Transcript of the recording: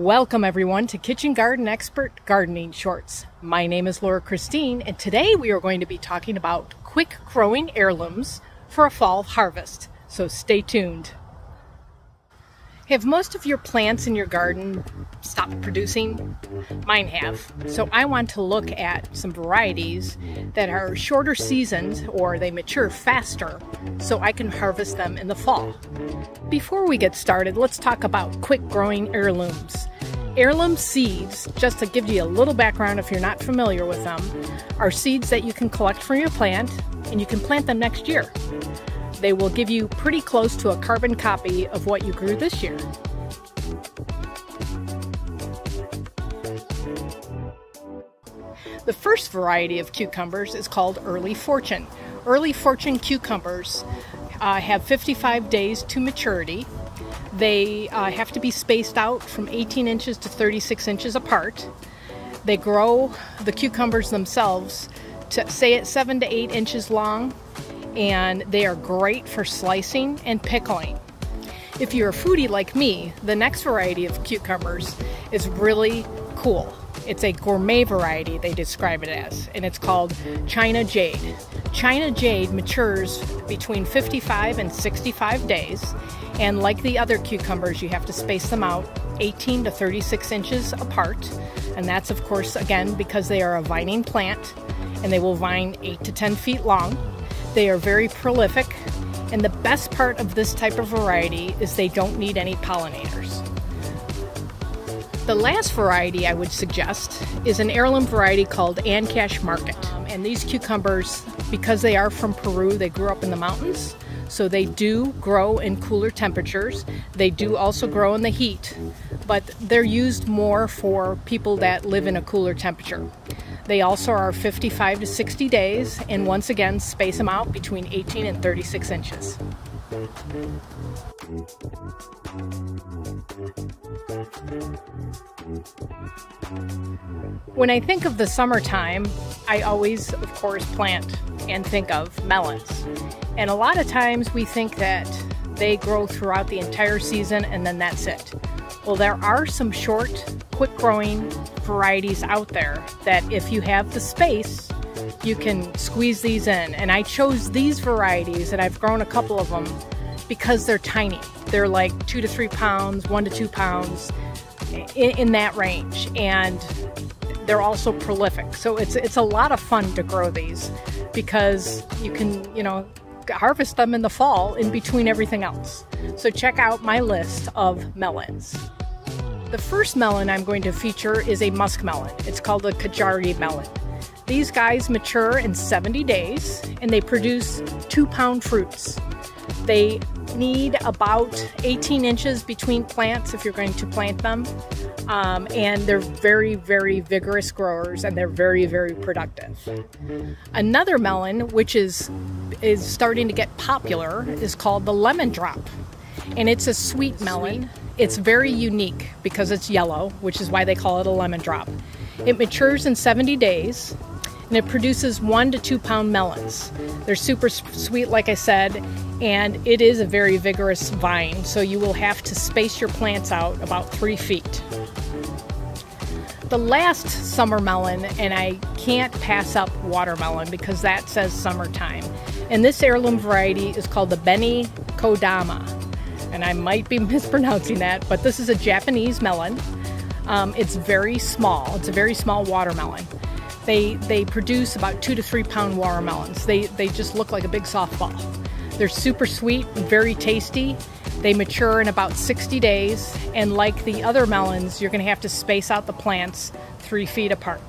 Welcome everyone to Kitchen Garden Expert Gardening Shorts. My name is Laura Christine, and today we are going to be talking about quick growing heirlooms for a fall harvest. So stay tuned. Have most of your plants in your garden stopped producing? Mine have. So I want to look at some varieties that are shorter seasons or they mature faster so I can harvest them in the fall. Before we get started, let's talk about quick growing heirlooms. Heirloom seeds, just to give you a little background if you're not familiar with them, are seeds that you can collect from your plant and you can plant them next year. They will give you pretty close to a carbon copy of what you grew this year. The first variety of cucumbers is called Early Fortune. Early Fortune cucumbers have 55 days to maturity. They have to be spaced out from 18 inches to 36 inches apart. They grow the cucumbers themselves to say at 7 to 8 inches long, and they are great for slicing and pickling. If you're a foodie like me, the next variety of cucumbers is really cool. It's a gourmet variety, they describe it as, and it's called China Jade. China Jade matures between 55 and 65 days, and like the other cucumbers, you have to space them out 18 to 36 inches apart, and that's of course again because they are a vining plant and they will vine 8 to 10 feet long. They are very prolific, and the best part of this type of variety is they don't need any pollinators. The last variety I would suggest is an heirloom variety called Ancash Market. And these cucumbers, because they are from Peru, they grew up in the mountains, so they do grow in cooler temperatures. They do also grow in the heat, but they're used more for people that live in a cooler temperature. They also are 55 to 60 days, and once again, space them out between 18 and 36 inches. When I think of the summertime, I always, of course, plant and think of melons. And a lot of times we think that they grow throughout the entire season and then that's it. Well, there are some short, quick-growing varieties out there that if you have the space, you can squeeze these in. And I chose these varieties, and I've grown a couple of them, because they're tiny. They're like 2 to 3 pounds, 1 to 2 pounds, in that range. And they're also prolific. So it's a lot of fun to grow these because you can, harvest them in the fall in between everything else. So check out my list of melons. The first melon I'm going to feature is a muskmelon. It's called a Kajari melon. These guys mature in 70 days and they produce 2-pound fruits. They need about 18 inches between plants if you're going to plant them. And they're very, very vigorous growers, and they're very, very productive. Another melon, which is starting to get popular, is called the lemon drop. And it's a sweet melon. It's very unique because it's yellow, which is why they call it a lemon drop. It matures in 70 days, and it produces 1 to 2 pound melons. They're super sweet, like I said, and it is a very vigorous vine, so you will have to space your plants out about 3 feet. The last summer melon, and I can't pass up watermelon because that says summertime, and this heirloom variety is called the Beni Kodama, and I might be mispronouncing that, but this is a Japanese melon. It's very small. It's a very small watermelon. They produce about 2 to 3 pound watermelons. They just look like a big softball. They're super sweet and very tasty. They mature in about 60 days, and like the other melons, you're going to have to space out the plants 3 feet apart.